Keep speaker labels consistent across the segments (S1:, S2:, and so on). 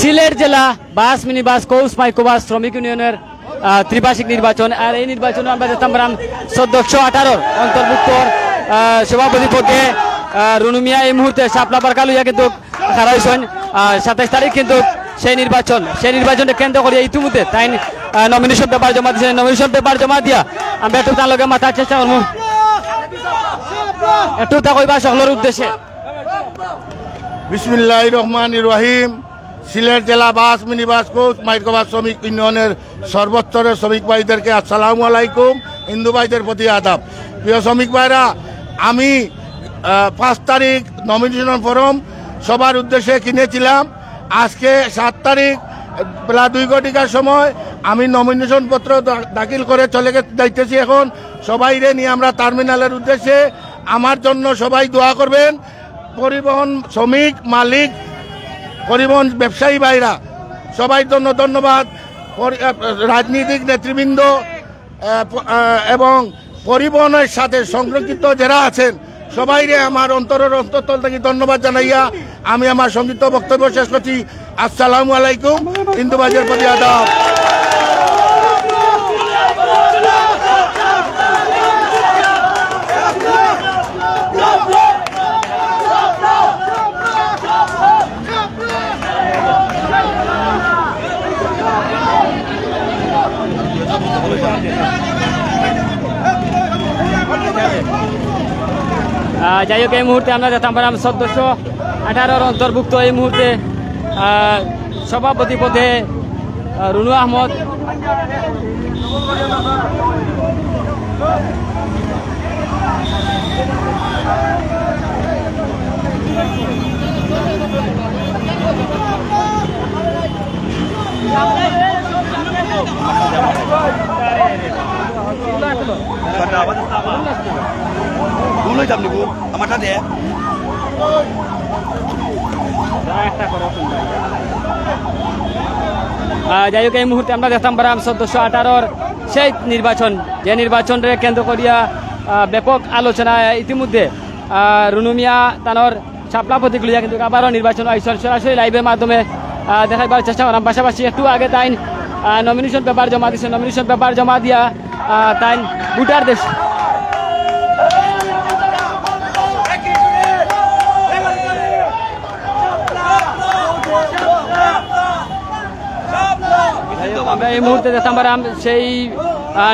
S1: সিলেট জেলা বাস mini bus কৌস microbus শ্রমিক ইউনিয়নের ত্রিবার্ষিক নির্বাচন। আর এই নির্বাচনে আমরা দেখতাম 1418 অন্তর্ভুক্ত সভাপতি পদে রুনু মিয়া এই মুহূর্তে শাপলা বারকা লইয়া কিন্তু খাড়া হয়েছেন। 27 তারিখ কিন্তু সেই নির্বাচনকে কেন্দ্র করে ইতিমধ্যে তাই নমিনেশন পেপার জমা দিয়েছেন। নমিনেশন পেপার জমা দিয়া আমরা একটু তার লগে মাথার চেষ্টা করবো, একটু তা কইবা সকলের উদ্দেশ্যে।
S2: বিসমিল্লাহির রহমানির রহিম। সিলেট জেলা বাস মিনি বাস কোচ মাইক্রোবাস শ্রমিক ইউনিয়নের সর্বস্তরের শ্রমিক ভাইদেরকে আসসালামু আলাইকুম, হিন্দু ভাইদের প্রতি আদাব। প্রিয় শ্রমিক ভাইরা, আমি 5 তারিখ নমিনেশন ফর্ম সবার উদ্দেশ্যে কিনেছিলাম। আজকে 7 তারিখ বেলা 2 ঘটিকার সময় আমি নমিনেশন পত্র দাখিল করে চলে যাইতেছি। এখন সবাই নিয়ে আমরা টার্মিনালের উদ্দেশ্যে। আমার জন্য সবাই দোয়া করবেন। পরিবহন শ্রমিক মালিক, পরিবহন ব্যবসায়ী ভাইরা সবাই জন্য ধন্যবাদ। রাজনৈতিক নেতৃবৃন্দ এবং পরিবহনের সাথে সংরক্ষিত যারা আছেন সবাইরে আমার অন্তরের অন্তঃস্থল থেকে ধন্যবাদ জানাইয়া আমি আমার সংক্ষিপ্ত বক্তব্য শেষ করছি। আসসালামু আলাইকুম, হিন্দু ভাইদের প্রতি আদাব।
S1: যাই হোক, এই মুহূর্তে আমরা দেখতাম 1418 অন্তর্ভুক্ত এই মুহূর্তে সভাপতি পদে রুনু আহমদ। যাই হোক, এই মুহূর্তে আমরা দেখতাম 1418 সেই নির্বাচন, যে নির্বাচনকে কেন্দ্র করিয়া ব্যাপক আলোচনা ইতিমধ্যে রুনু মিয়া তানোর শাপলা প্রতীক লইয়া কিন্তু আবারও নির্বাচন আইসন সরাসরি লাইভের মাধ্যমে দেখাইবার চেষ্টা করাম। পাশাপাশি একটু আগে তাই নমিনেশন পেপার জমা দিচ্ছে। নমিনেশন পেপার জমা দিয়া তাই ভোটার দেশ আমরা এই মুহূর্তে দেখতাম সেই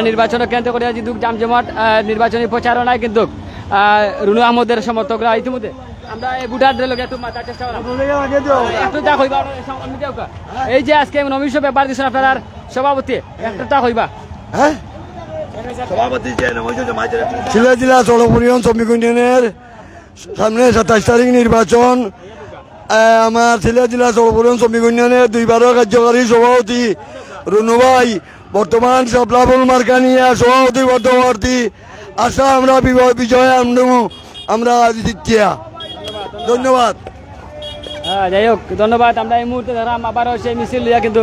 S1: নির্বাচন কেন্দ্র করে কিন্তু জামজমাট নির্বাচনী প্রচারণায় কিন্তু রুনু আহমদের সমর্থকরা ইতিমধ্যে আমরা এই ভোটারদের লোক একটু মাথার চেষ্টা করলাম। একটু তা কইবা এই যে আজকে নমিনেশন পেপার দিচ্ছেন আপনার সভাপতি, একটু তা কইবা।
S3: সিলেট জেলা চলপরিবহন শ্রমিক ইউনিয়নের সামনে 27 তারিখ নির্বাচন। আমার সিলেট জেলা চলপরিবহন শ্রমিক ইউনিয়নের 2বার কার্যকারী সভাপতি রুনু ভাই বর্তমান সাপলাবল মার্কা নিয়ে সভাপতি পদপ্রার্থী। আশা আমরা বিজয় আমরা জিতিয়া। ধন্যবাদ।
S1: যাই হোক, ধন্যবাদ। আমরা এই মুহূর্তে ধরাম আবারও সেই মিছিল লিয়া কিন্তু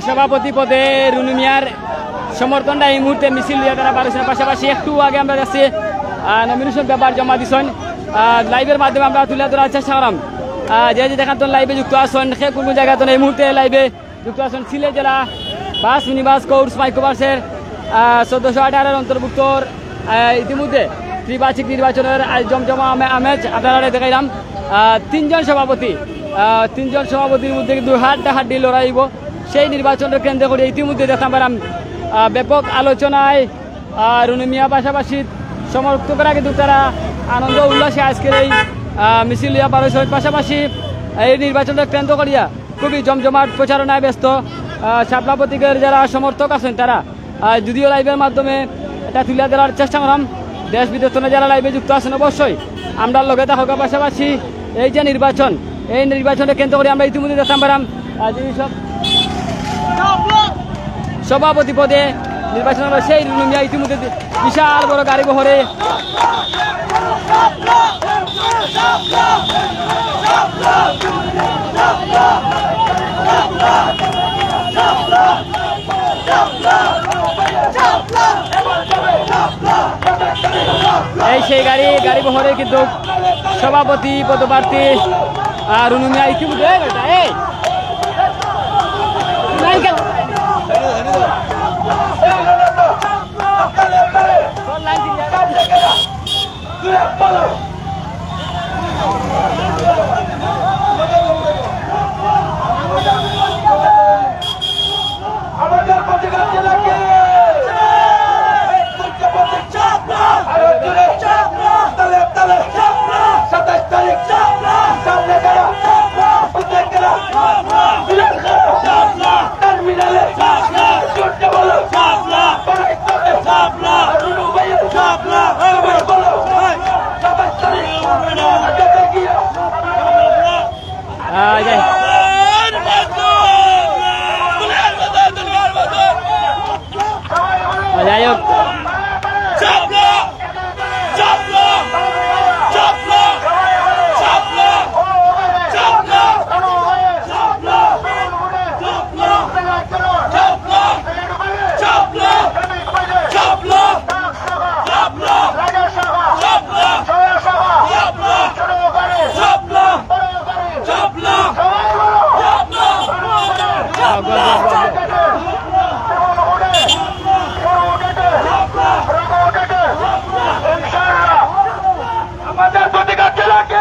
S1: সভাপতি পদে রুনু মিয়ার সমর্থনটা এই মুহূর্তে মিছিল দিয়ে তারা বাড়ছেন। পাশাপাশি একটু আগে আমরা যাচ্ছি নমিনেশন পেপার জমা দিচ্ছেন। লাইভের মাধ্যমে আমরা তুলে ধরার চেষ্টা করাম। যে দেখান লাইভে যুক্ত আসছেন সে কোনো জায়গাতে এই মুহূর্তে লাইভে যুক্ত আসছেন সিলেট জেলা বাস মিনিবাস কোর্স মাইক্রোবাসের 1418 অন্তর্ভুক্ত ইতিমধ্যে ত্রিবার্ষিক নির্বাচনের জমজমা আমেজ আপনারা দেখাইলাম। 3জন সভাপতির মধ্যে কিন্তু হাড্ডাহাড্ডি লড়াইব সেই নির্বাচনের কেন্দ্র করে ইতিমধ্যে দেখতাম ব্যাপক আলোচনায় রুনু মিয়া পাশাপাশি সমর্থকরা কিন্তু তারা আনন্দ উল্লাসে আজকের এই মিছিল লিয়া বার হয়েছে। পাশাপাশি এই নির্বাচনটা কেন্দ্র করিয়া খুবই জমজমাট প্রচারণায় ব্যস্ত শাপলা প্রতীকের যারা সমর্থক আছেন তারা যদিও লাইভের মাধ্যমে এটা তুলে ধরার চেষ্টা করলাম। দেশ বিদেশ থেকে যারা লাইভে যুক্ত আছেন অবশ্যই আমরা লগে থাকা। পাশাপাশি এই যে নির্বাচন, এই নির্বাচনটা কেন্দ্র করে আমরা ইতিমধ্যে দেখতাম সভাপতি পদে নির্বাচন হবে সেই রুনুমিয়া ইতিমধ্যে বিশাল বড় গাড়ি বহরে এই সেই গাড়ি বহরে কিন্তু সভাপতি পদপ্রার্থী রুনুমিয়া ইতিমধ্যে
S4: আমাদের প্রতিকার জেলাকে তালে তালে 27 তারিখ সামনে গেলা টার্মিনালে ছুটতে বলো রুনু ভাইয়ের 27 তারিখ
S1: যাই হোক
S4: আমাদের প্রতিকার জেলাকে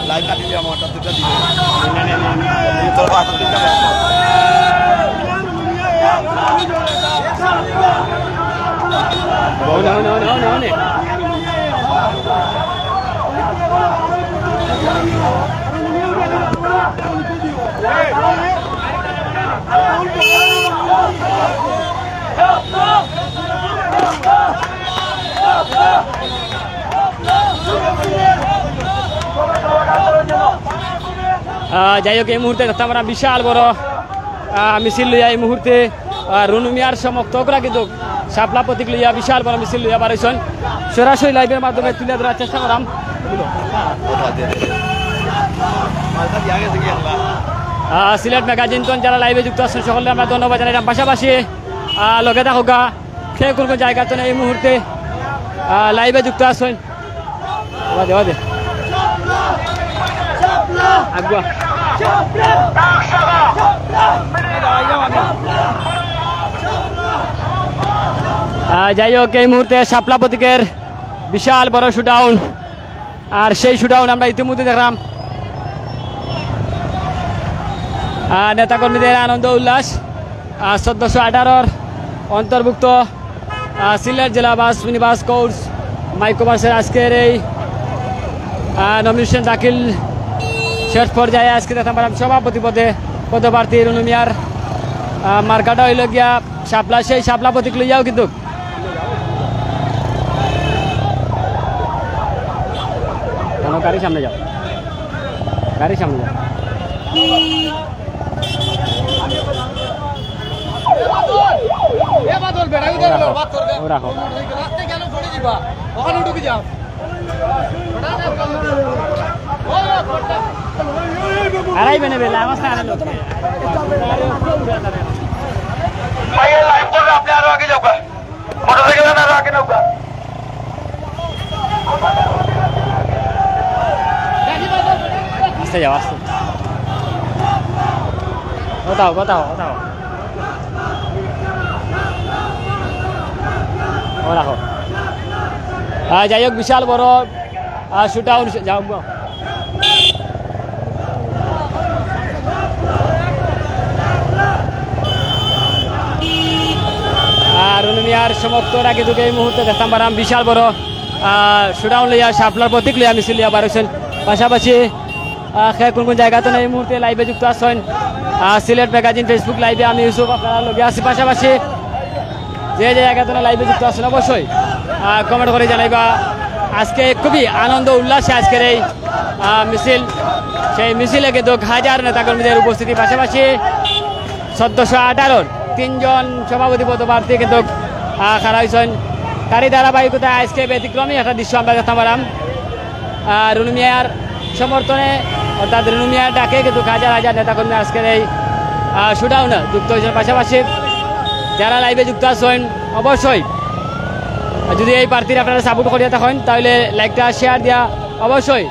S3: লাইন কাটি দিয়ে আমার দুটো দিবে তোর পাঁচ তিনটা
S1: যাই হোক এই মুহূর্তে আমরা বিশাল বড় মিছিল লইয়া এই মুহূর্তে রুনুমিয়ার সমর্থকরা কিন্তু শাপলা প্রতীক লইয়া বিশাল বড় মিছিল লইয়া বাড়াইছেন সরাসরি লাইভের মাধ্যমে তুলে ধরার চেষ্টা করাম সিলেট ম্যাগাজিন যারা লাইভে যুক্ত আছেন সকলে আমরা ধন্যবাদ জানাইলাম পাশাপাশি লগে থাকা সে কোন কোন জায়গাতে এই মুহূর্তে লাইভে যুক্ত আছেন আগুয়া যাই হোক এই মুহূর্তে শাপলা প্রতীকের বিশাল বড় শুডাউন আর সেই শুডাউন আমরা ইতিমধ্যে দেখলাম নেতাকর্মীদের আনন্দ উল্লাস 1418 অন্তর্ভুক্ত সিলেট জেলা বাস মিনিবাস কোর্স মাইক্রোবাসের আজকের এই নমিনেশন দাখিল শেষ পর্যায়ে আজকে দেখলাম সভাপতি পদে পদপ্রার্থী রুনুমিয়ার মার্কাটা হইল গিয়া শাপলা সেই শাপলা প্রতীক লইয়াও কিন্তু গাড়ির সামনে যাও গাড়ির সামনে যাও রাখো আড়াই বেনে বেলা আমার
S4: আপনি আরো আগে যাও মোটরসাইকেল আরো আগে নাও
S1: আস্তে যাও আস্তে बताओ बताओ बताओ और राखो যাই হোক বিশাল বড় শুট আউট যাও আর রুনুমিয়ার সমর্থকরা কিন্তু এই মুহূর্তে দেখতাম পারাম বিশাল বড় শুটাউন লইয়া শাপলার প্রতীক লইয়া মিছিল লইয়া বারোছেন পাশাপাশি কোন কোন জায়গাতে এই মুহূর্তে লাইভে যুক্ত আছেন সিলেট ম্যাগাজিন ফেসবুক লাইভে আমি ইউসুফ আপনারা লগে আছি পাশাপাশি যে জায়গাতে লাইভে যুক্ত আছেন অবশ্যই কমেন্ট করে জানাইবা আজকে খুবই আনন্দ উল্লাসে আজকের এই মিছিল সেই মিছিলে কিন্তু হাজার নেতাকর্মীদের উপস্থিতি পাশাপাশি 1418 তিনজন সভাপতি পদপ্রার্থী কিন্তু খাড়া হয়েছেন তারই ধারাবাহিকতায় আজকে ব্যতিক্রমী একটা দৃশ্য আমরা দেখতে পারাম রুনুমিয়ার সমর্থনে অর্থাৎ রুনুমিয়ার ডাকে কিন্তু হাজার হাজার নেতাকর্মী আজকের এই শুটাউনে যুক্ত হয়েছেন পাশাপাশি যারা লাইভে যুক্ত আছেন অবশ্যই যদি এই প্রার্থীর আপনারা সাপোর্ট করিয়া থাকেন তাহলে লাইকটা শেয়ার দিয়া অবশ্যই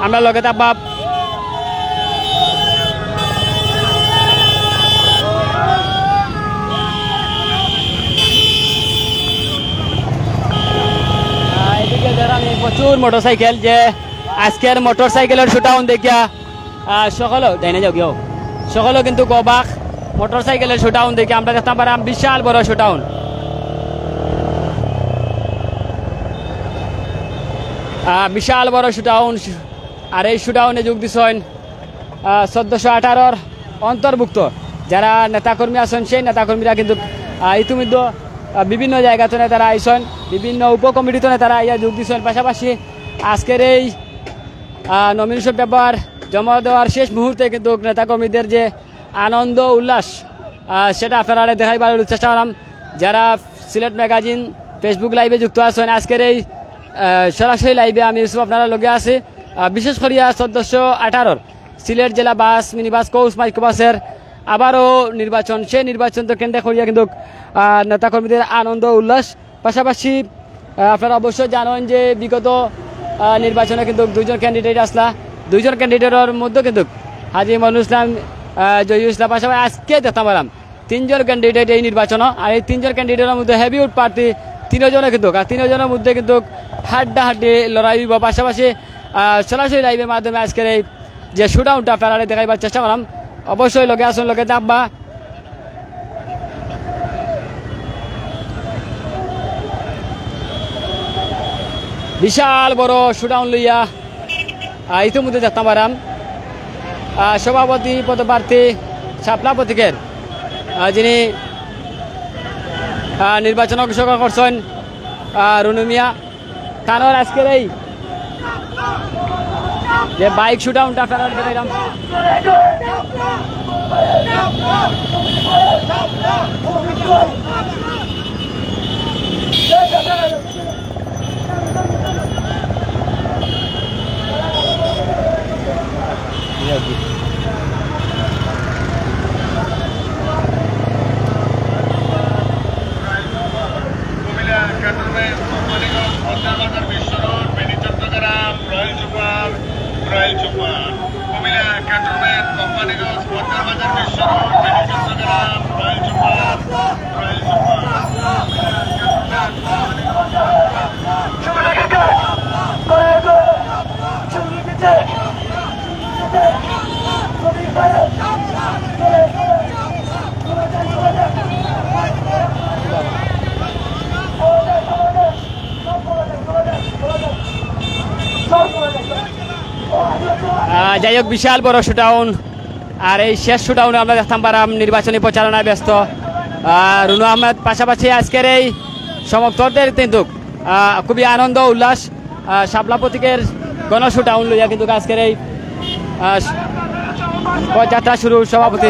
S1: আমরা লগে থাকবা প্রচুর মোটরসাইকেল যে আজকের মোটরসাইকেলের শুটাউন দেখিয়া সকলেও যাই না যাও কেউ সকলেও কিন্তু গবাক মোটরসাইকেলের শুটাউন দেখে আমরা দেখতে পারাম বিশাল বড় শুটাউন বিশাল বড় শুটাউন আর এই শুটাউনে যোগ দিছেন 1418 অন্তর্ভুক্ত যারা নেতাকর্মী আছেন সেই নেতাকর্মীরা কিন্তু ইতিমধ্যে বিভিন্ন জায়গাতে তারা আইসন বিভিন্ন উপকমিটিতে তারা ইয়া যোগ দিচ্ছেন পাশাপাশি আজকের এই নমিনেশন পেপার জমা দেওয়ার শেষ মুহূর্তে কিন্তু নেতাকর্মীদের যে আনন্দ উল্লাস সেটা আপনারা দেখাইবার চেষ্টা করলাম যারা সিলেট ম্যাগাজিন ফেসবুক লাইভে যুক্ত আছেন আজকের এই সরাসরি লাইভে আমি ইউসুফ আপনারা লগে আছি বিশেষ করিয়া 1418 সিলেট জেলা বাস মিনি বাস কোচ মাইক্রোবাসের আবারও নির্বাচন সেই নির্বাচন তো কেন্দ্র করিয়া কিন্তু নেতাকর্মীদের আনন্দ উল্লাস পাশাপাশি আপনারা অবশ্যই জানেন যে বিগত নির্বাচনে কিন্তু দুইজন ক্যান্ডিডেট আসলা দুইজন ক্যান্ডিডেটের মধ্যে কিন্তু হাজি মনুল ইসলাম জয়ুল ইসলাম পাশাপাশি আজকে দেখতে পেলাম তিনজন ক্যান্ডিডেট এই নির্বাচন আর এই তিনজন ক্যান্ডিডেটের মধ্যে হেভিউড প্রার্থী তিনজনে কিন্তু আর তিনজনের মধ্যে কিন্তু হাড্ডাহাড্ডি লড়াই হইব পাশাপাশি সরাসরি লাইভের মাধ্যমে আজকের এই যে শুটআউটটা আপনারা দেখাইবার চেষ্টা করলাম অবশ্যই লগে আসুন লগে থাকবা বিশাল বড় শুটআউট লইয়া ইতিমধ্যে দেখতে পারাম সভাপতি পদপ্রার্থী শাপলা প্রতীকের যিনি নির্বাচন অংশগ্রহণ করছেন রুনুমিয়া তানোর আজকের এই যে বাইক শুটআউটটা আপনারা দেখাইলাম যাই হোক বিশাল বড় শুটআউট আর এই শেষ শুটআউটে আমরা দেখতাম পারাম নির্বাচনী প্রচারণায় ব্যস্ত রুনু আহমেদ পাশাপাশি আজকের এই সমর্থকদের কিন্তু খুবই আনন্দ উল্লাস শাপলা প্রতীকের গণ শুটআউট লইয়া কিন্তু আজকের এই যাত্রা শুরু সভাপতি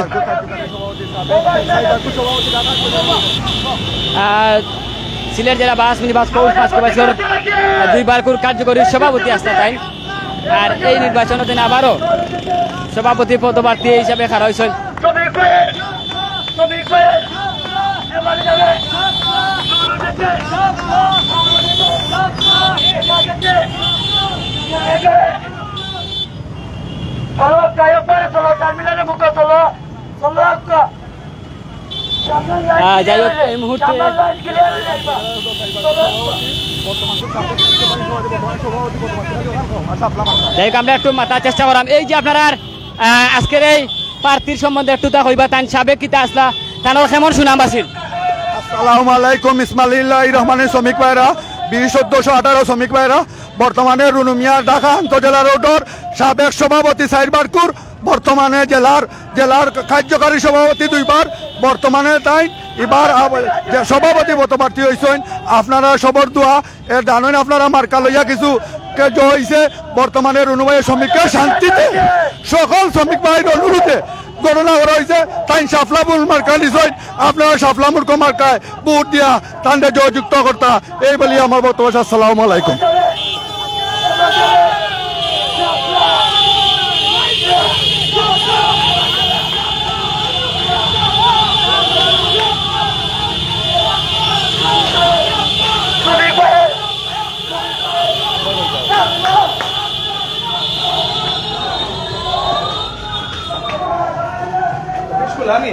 S1: সিলেট জেলা বাস মিনি বাস কোচ মাইক্রোবাসের দুইবার কার্যকরী সভাপতি আসতে তাই আর এই নির্বাচনে তিনি আবারও সভাপতি পদপ্রার্থী হিসাবে খাড়া হয়েছেন যাই হোক এই মুহূর্তে দেখ আমরা একটু মাথার চেষ্টা করাম এই যে আপনারা আজকের এই প্রার্থীর সম্বন্ধে একটু তা হইবা তান সাবেক কিতা আসলা তানোর কেমন সুনাম আছিল।
S3: আসসালামু আলাইকুম ইসমাইলিল্লাহির রহমানের শ্রমিক ভাইরা 2014-18 শ্রমিক ভাইরা বর্তমানে রুনুমিয়া ঢাকা আন্তজেলা রোডর সাবেক সভাপতি সাইরবারকুর বর্তমানে জেলার কার্যকারী সভাপতি 2 বার বর্তমানে তাই এবার সভাপতি পদপ্রার্থী হয়েছেন। আপনারা সবর দোয়া এর জানেন আপনারা মার্কা লইয়া কিছু হয়েছে বর্তমানে রুনুভাইয়ের শ্রমিককে শান্তিতে সকল শ্রমিক ভাইয়ের অনুরোধে ঘটনা করা হয়েছে তাই সাফলামুল মার্কা নিশ্চয় আপনারা সাফলামুল মার্কায় ভোট দিয়া তান্ডে জয়যুক্ত কর্তা এই বলি আমার বক্তব্য। আসসালামু আলাইকুম। আমি